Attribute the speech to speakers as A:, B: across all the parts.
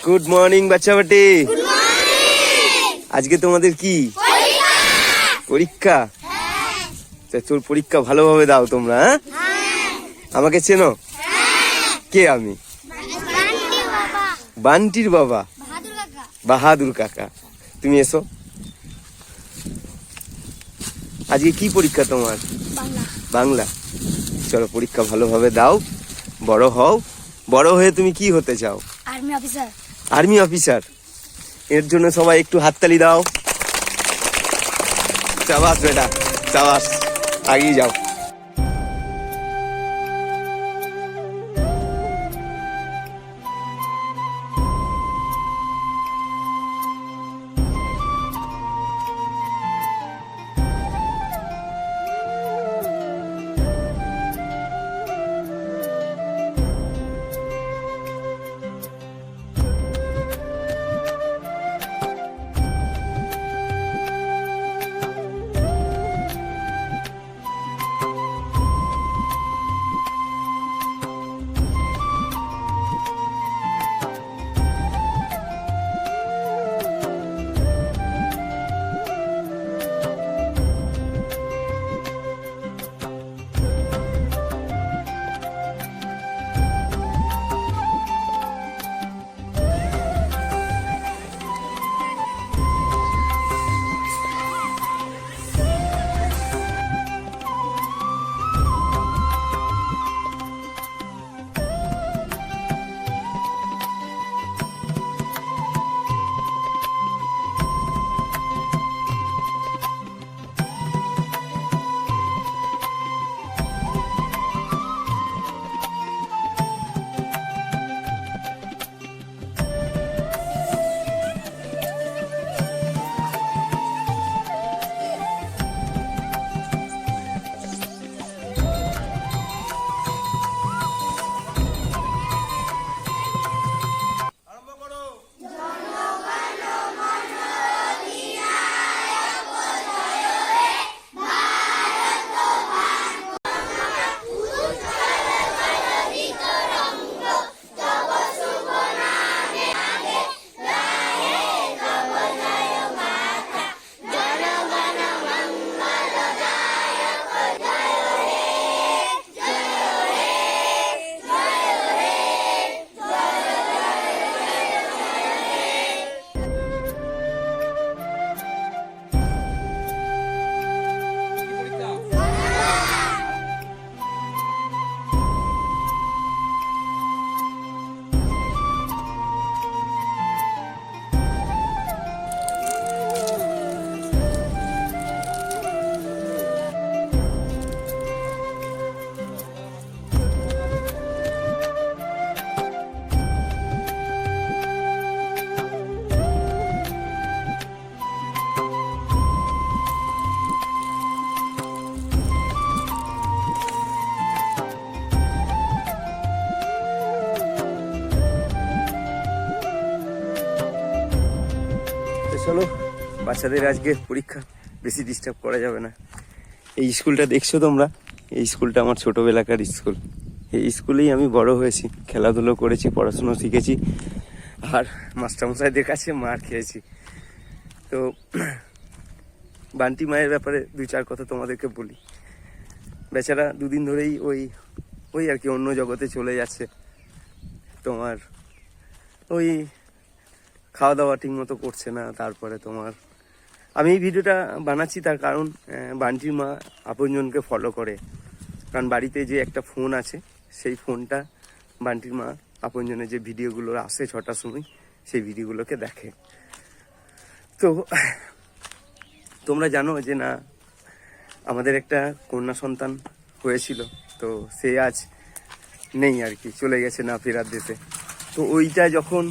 A: Good morning বাচ্চাবাটি। আজকে তোমাদের কি পরীক্ষা? তোর পরীক্ষা ভালোভাবে দাও তোমরা। আমাকে চেনো? কে আমি? বান্টির বাবা, বাহাদুর কাকা। তুমি এসো। আজকে কি পরীক্ষা তোমার? বাংলা। চলো পরীক্ষা ভালোভাবে দাও, বড় হও। বড় হয়ে তুমি কি হতে চাও?
B: Army officer.
A: Army officer. এর জন্য সবাই একটু হাততালি দাও। চাবাস বেটা, চাবাস, আগিয়ে যাও। চলো, বাচ্চাদের আজকে পরীক্ষা, বেশি ডিস্টার্ব করা যাবে না। এই স্কুলটা দেখছো তোমরা? এই স্কুলটা আমার ছোটবেলাকার স্কুল। এই স্কুলেই আমি বড় হয়েছি, খেলাধুলো করেছি, পড়াশুনো শিখেছি, আর মাস্টারমশাইদের কাছে মার খেয়েছি। তো বান্টি মায়ের ব্যাপারে দুই চার কথা তোমাদেরকে বলি। বেচারা দুদিন ধরেই ওই আর কি অন্য জগতে চলে যাচ্ছে। তোমার ওই খাওয়া দাওয়া ঠিক মতো করছে না। তারপরে তোমার আমি এই ভিডিওটা বানাচ্ছি তার কারণ বান্টির মা আপনজনকে ফলো করে। কারণ বাড়িতে যে একটা ফোন আছে, সেই ফোনটা বান্টির মা আপনজনের যে ভিডিওগুলো আসে 6টার সময়, সেই ভিডিওগুলোকে দেখে। তো তোমরা জানো যে না, আমাদের একটা কন্যা সন্তান হয়েছিল, তো সে আজ নেই আর কি, চলে গেছে না ফেরার দেশে। তো ওইটা যখন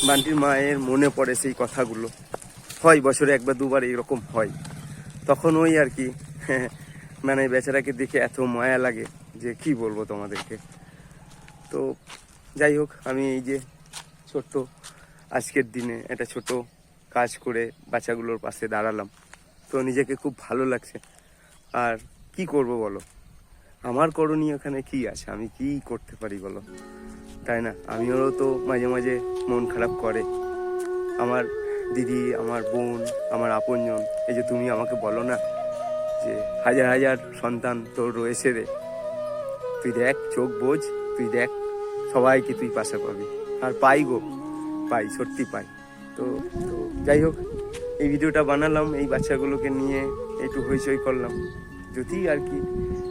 A: বান্টির মায়ের মনে পড়ে, সেই কথাগুলো হয় বছরে একবার দুবার এইরকম হয়, তখন ওই আর কি মানে বেচারাকে দেখে এত মায়া লাগে যে কি বলবো তোমাদেরকে। তো যাই হোক, আমি এই যে ছোট্ট আজকের দিনে একটা ছোট কাজ করে বাচ্চাগুলোর পাশে দাঁড়ালাম, তো নিজেকে খুব ভালো লাগছে। আর কি করব বলো, আমার করণীয় এখানে কি আছে, আমি কি করতে পারি বলো? তাই না? আমিও তো মাঝে মাঝে মন খারাপ করে। আমার দিদি, আমার বোন, আমার আপনজন, এই যে তুমি আমাকে বলো না যে হাজার হাজার সন্তান তোর রয়েছে রে, তুই দেখ, চোখ বোঝ, তুই দেখ, সবাইকে তুই পাশে পাবি। আর পাই গো, পাই, সত্যি পাই। তো তো যাই হোক, এই ভিডিওটা বানালাম এই বাচ্চাগুলোকে নিয়ে, একটু হইচই করলাম, যদি আর কি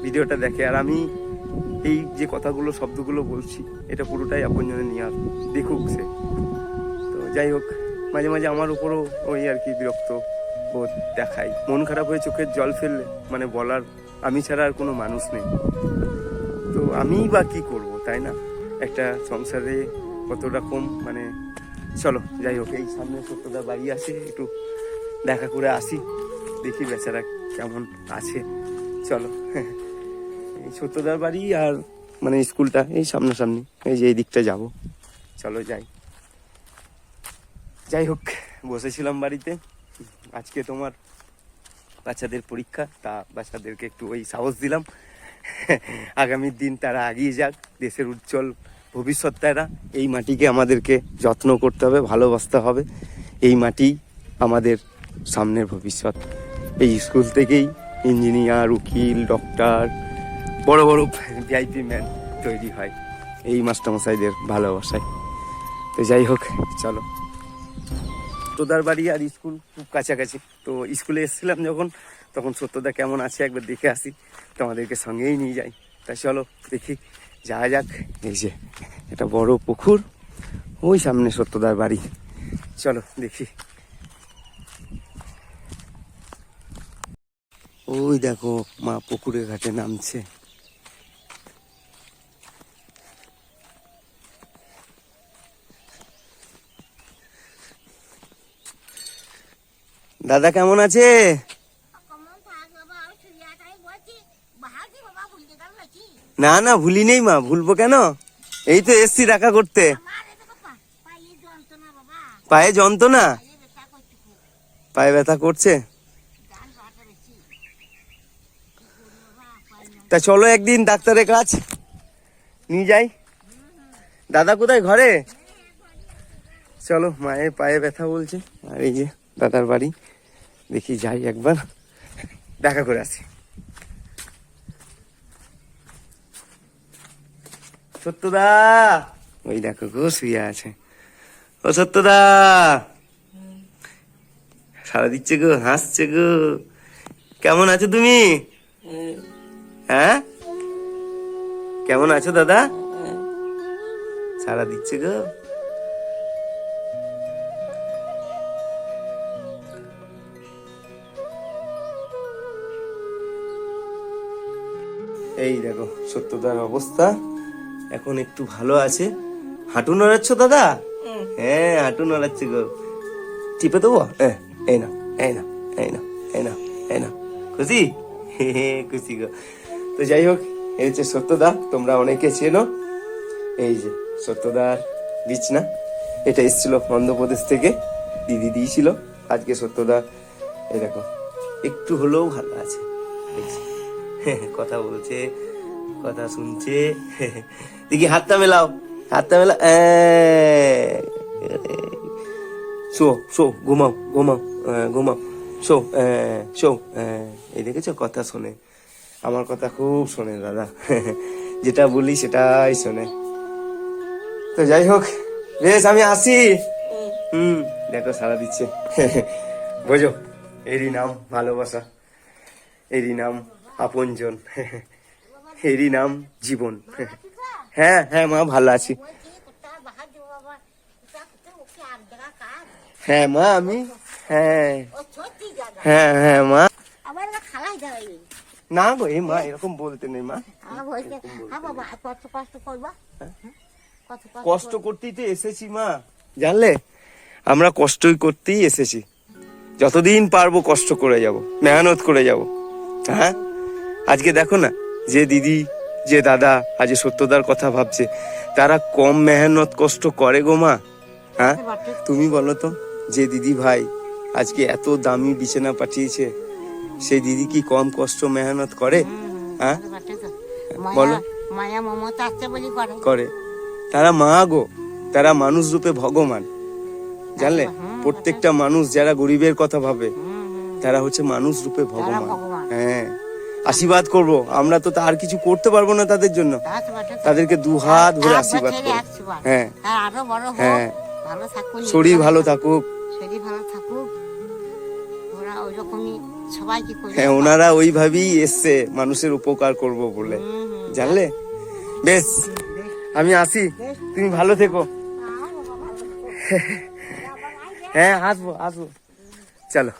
A: ভিডিওটা দেখে। আর আমি এই যে কথাগুলো, শব্দগুলো বলছি, এটা পুরোটাই আপনজনে নিয়ে দেখুক সে। তো যাই হোক, মাঝে মাঝে আমার উপরও ওই আর কি বিরক্ত বোধ দেখাই। মন খারাপ হয়ে চোখের জল ফেললে মানে বলার আমি ছাড়া আর কোনো মানুষ নেই। তো আমিই বা কী করবো, তাই না? একটা সংসারে কত রকম মানে। চলো যাই হোক, এই সামনে সত্যদার বাড়ি আছে, একটু দেখা করে আসি, দেখি বেচারা কেমন আছে। চলো এই সত্যদার বাড়ি আর মানে স্কুলটা এই সামনাসামনি, এই যে এই দিকটা যাবো। চলো যাই। যাই হোক, বসেছিলাম বাড়িতে, আজকে তোমার বাচ্চাদের পরীক্ষা, তা বাচ্চাদেরকে একটু ওই সাহস দিলাম আগামীর দিন তারা এগিয়ে যাক, দেশের উজ্জ্বল ভবিষ্যৎ তারা। এই মাটিকে আমাদেরকে যত্ন করতে হবে, ভালোবাসতে হবে। এই মাটি আমাদের সামনের ভবিষ্যৎ। এই স্কুল থেকেই ইঞ্জিনিয়ার, উকিল, ডক্টর, বড় বড় ভিআইপি ম্যান তৈরি হয় এই মাস্টারমশাইদের ভালোবাসায়। তো যাই হোক, চলো। সত্যদার বাড়ি আর স্কুল খুব কাছাকাছি, তো স্কুলে এসেছিলাম যখন, তখন সত্যদা কেমন আছে একবার দেখে আসি, তোমাদেরকে সঙ্গেই নিয়ে যাই। তাই চলো দেখি, যাওয়া যাক। এই যে একটা বড় পুকুর, ওই সামনে সত্যদার বাড়ি, চলো দেখি। ওই দেখো মা পুকুরের ঘাটে নামছে। দাদা কেমন আছে? না না, ভুলি নেই মা, ভুলবো কেন? এই তো এসছি দেখা করতে। পায়ে যন্ত্রণা? পায়ে ব্যথা করছে? তা চলো একদিন ডাক্তারের কাছ নিয়ে যাই। দাদা কোথায়? ঘরে? চলো, মায়ের পায়ে ব্যথা বলছে, আর এই যে দাদার বাড়ি, দেখি যাই একবার দেখা করে আসি। সত্যদা, ওই দেখো গো শুয়ে আছে। ও সত্যদা, সারা দিচ্ছে গো, হাসছে গো। কেমন আছো তুমি? হ্যাঁ, কেমন আছো দাদা? সারা দিচ্ছে গো। এই দেখো সত্যদার অবস্থা এখন একটু ভালো আছে। হাঁটু নড়াচ্ছ দাদা? হ্যাঁ, হাঁটু নড়াচ্ছে গো। টিপে দেবো? এই না, এই না, এই না, এই না, এই না। খুশি? খুশি গো। তো যাই হোক, এই হচ্ছে সত্যদা, তোমরা অনেকে চেনো। এই যে সত্যদার বিছনা, এটা এসেছিল অন্ধ্রপ্রদেশ থেকে, দিদি দিয়েছিল। আজকে সত্যদা এই দেখো একটু হলেও ভালো আছে, কথা বলছে, কথা শুনছে। দেখি হাতটা মেলাও, হাতটা মেলা। শো শো, ঘুমাও ঘুমাও, ঘুমাও, শো শো। এই দেখেছো, কথা শোনে, আমার কথা খুব শোনে দাদা, যেটা বলি সেটাই শোনে। তো যাই হোক, বেশ আমি আসি। দেখো সারা দিচ্ছে। বোঝো, এরই নাম ভালোবাসা, এরই নাম আপনজন, এরই নাম জীবন। হ্যাঁ হ্যাঁ মা, ভালো আছি। হ্যাঁ মা, আমি হ্যাঁ হ্যাঁ হ্যাঁ মা। না গো, এই মা এরকম বলতে নেই মা। কষ্ট করতেই তো এসেছি মা, জানলে, আমরা কষ্টই করতেই এসেছি। যতদিন পারবো কষ্ট করে যাব, মেহনত করে যাব। হ্যাঁ, আজকে দেখো না, যে দিদি, যে দাদা আজ সত্যদার কথা ভাবছে, তারা কম মেহনত কষ্ট করে গো মা। হ্যাঁ, তুমি বলো তো, যে দিদি ভাই আজকে এত দামি বিছানা পাঠিয়েছে, সেই দিদি কি কম কষ্ট মেহনত করে? হ্যাঁ বলো,
B: মায়া মমতা আছে বলি করে।
A: করে। তারা মা গো, তারা মানুষ রূপে ভগবান, জানলে? প্রত্যেকটা মানুষ যারা গরিবের কথা ভাবে তারা হচ্ছে মানুষ রূপে ভগবান। হ্যাঁ, আশীর্বাদ করব, আমরা তো আর কিছু করতে পারবো না তাদের জন্য, তাদেরকে দু হাত ধরে আশীর্বাদ করবো। হ্যাঁ হ্যাঁ, শরীর ভালো থাকুক। হ্যাঁ, ওনারা ওইভাবেই এসছে মানুষের উপকার করব বলে, জানলে? বেশ, আমি আসি, তুমি ভালো থেকো। হ্যাঁ, আসবো আসবো, চলো।